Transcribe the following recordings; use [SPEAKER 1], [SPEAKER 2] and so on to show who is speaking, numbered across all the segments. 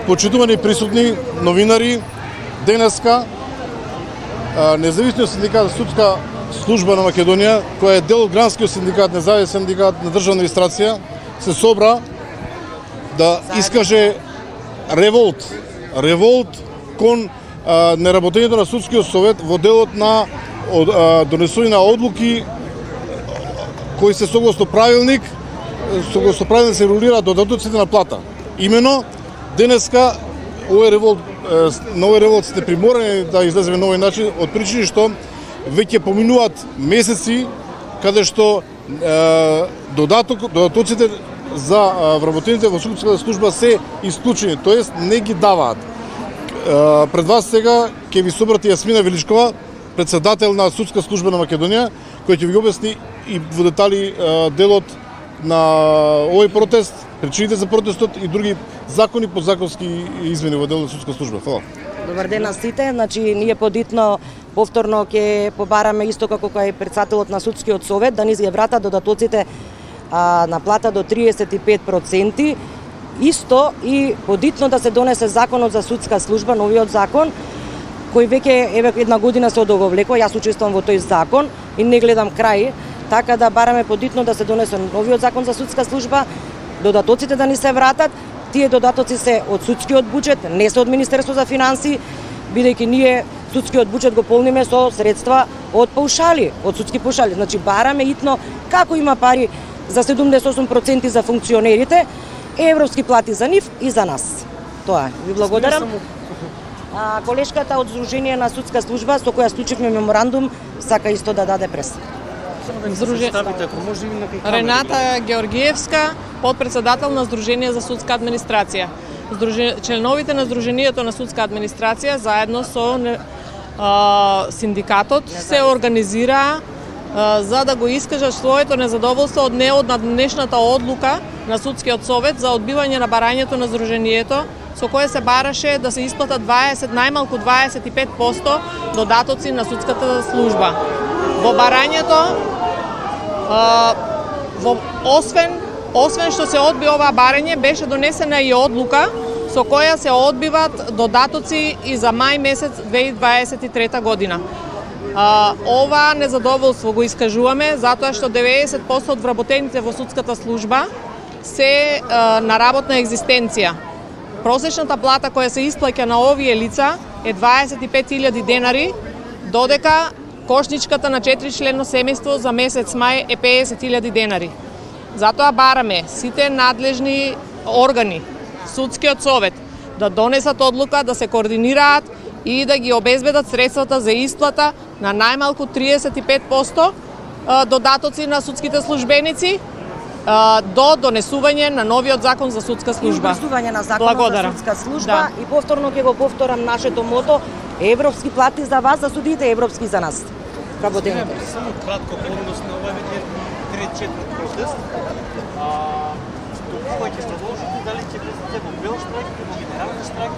[SPEAKER 1] Почитувани присутни новинари, денеска Независниот синдикат за судска служба на Македонија, која е дел од гранскиот синдикат, независен синдикат на државна администрација, се собра да искаже револт кон неработењето на судскиот совет во делот на донесување на одлуки кои се согласно правилник се регулираат додатоците на плата. Имено денеска на овој револт сте приморани да излеземе на овој начин од причини што веќе поминуваат месеци каде што додатоците за вработените во судската служба се исклучени, тоест не ги даваат. Пред вас сега ќе ви собрати Јасмина Величкова, председател на Судска служба на Македонија, кој ќе ви обясни и во детали делот на овој протест, причините за протестот и други закони, подзаконски измени во делот на Судска служба. Фала.
[SPEAKER 2] Добар ден на сите. Значи, ние подитно повторно ќе побараме исто како кај председателот на Судскиот совет да ни ги вратат додатоците на плата до 35%. Исто и подитно да се донесе законот за судска служба, новиот закон, кој веќе една година се одоговлекува. Јас учествувам во тој закон и не гледам крај, така да бараме подитно да се донесе новиот закон за судска служба, додатоците да ни се вратат. Тие додатоци се од судскиот буџет, не се од Министерство за финансии, бидејќи ние судскиот буџет го полниме со средства од паушали, од судски паушали. Значи бараме итно како има пари за 78% за функционерите, европски плати за нив и за нас. Тоа е. Ви благодарам. Колешката од Сдружение на судска служба со која склучивме меморандум сака исто да даде прес.
[SPEAKER 3] Рената Георгиевска, подпредседател на Сдружение за судска администрација. Членовите на Сдруженијето на судска администрација заедно со синдикатот се организираа за да го искажат своето незадоволство од неоднаднешната одлука на Судскиот совет за одбивање на барањето на Сдруженијето, со кое се бараше да се исплатат најмалку 25% додатоци на судската служба. Во барањето, освен што се одби ова барање, беше донесена и одлука со која се одбиват додатоци и за мај месец 2023 година. Ова незадоволство го искажуваме затоа што 90% од вработените во судската служба се на работна екзистенција. Просечната плата која се исплаќа на овие лица е 25.000 денари, додека кошничката на 4-членно семејство за месец мај е 50.000 денари. Затоа бараме сите надлежни органи, Судскиот совет, да донесат одлука, да се координираат и да ги обезбедат средствата за исплата на најмалку 35% додатоци на судските службеници до донесување на новиот закон за судска служба.
[SPEAKER 2] Донесување на законот за судска служба и повторно ќе го повторам нашето мото: европски плати за вас, за судиите, европски за нас. Работените.
[SPEAKER 4] Само кратко однос на ова веќе трети протест. Кој ќе продолжите, дали ќе влезете во бел штрайк, во генерален штрайк?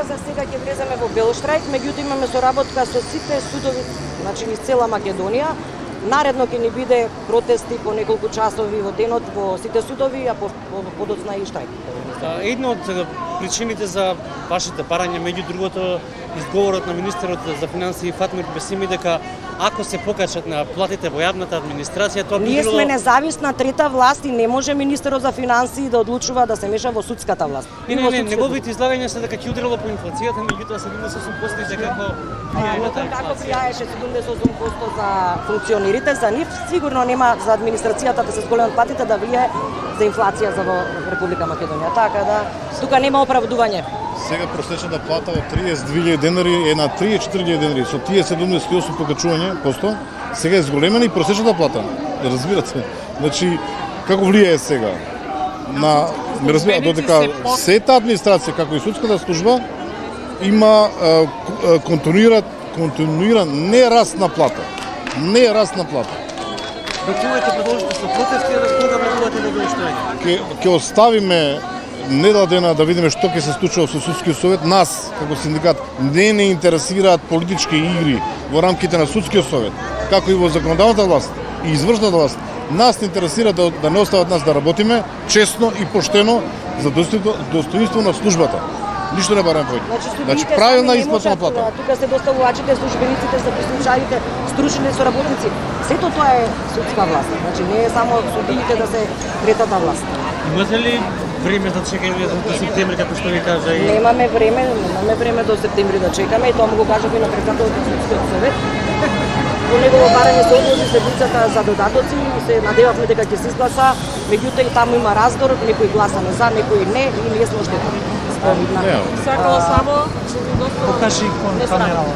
[SPEAKER 2] За сега ќе влеземе во бел штрайк, меѓутоа имаме соработка со сите судови, значи низ цела Македонија. Наредно ќе ни биде протести по неколку часови во денот во сите судови, а подоцна и штрајк.
[SPEAKER 4] Една од причините за вашите барања, меѓу другото, изговорот на министерот за финансии Фатмир Бесими дека ако се покачат на платите во јавната администрација, тоа би било...
[SPEAKER 2] Ние сме независна трета власт и не може министерот за финансии да одлучува да се меша во судската власт.
[SPEAKER 4] Неговите излагања се дека ќе удрило по инфлацијата, меѓутоа 78% дека како
[SPEAKER 2] како влијаеше 78% за функционерите, за нив сигурно нема за администрацијата да се зголемат платите да влијае за инфлација за во Република Македонија. Така да тука нема оправдување.
[SPEAKER 1] Сега просечната плата од 32.000 денари е на 34.000 денари. Со тие 78 покачување посто, сега е зголемена и просечната плата. Разбирате? Значи, како влијае сега? Ме разбира, додека сета администрација, како и судската служба, има континуиран нераст на плата. Нераст на плата.
[SPEAKER 4] Ќе продолжите со протести, а кога планувате да го штрајкате?
[SPEAKER 1] Ќе оставиме недела дена да видиме што ќе се случува со Судскиот совет. Нас, како синдикат, не интересираат политички игри во рамките на Судскиот совет, како и во законодавната власт и извршната власт. Нас не интересира да не остават нас да работиме честно и поштено за достоинство на службата. Ништо не бараме повеќе. Значи
[SPEAKER 2] судиите
[SPEAKER 1] правилна
[SPEAKER 2] сами не
[SPEAKER 1] исплата на
[SPEAKER 2] можат,
[SPEAKER 1] плата.
[SPEAKER 2] Тука се доставувачите, службениците, записничарите, стручните соработници. Сето тоа е судска власт. Значи не е само судиите да се третата власт.
[SPEAKER 4] Имате ли време за чекање до септември, како што ви кажа и
[SPEAKER 2] Немаме време до септември да чекаме и тоа му го кажав и на председателот на Судскиот совет. По негово барање се одложи седмицата за додатоци и се надевавме дека ќе се изгласа, меѓутоа и таму има раздор, некои гласаме за, некои не и не е што.
[SPEAKER 3] Сакала само
[SPEAKER 5] Покажи кон камерава.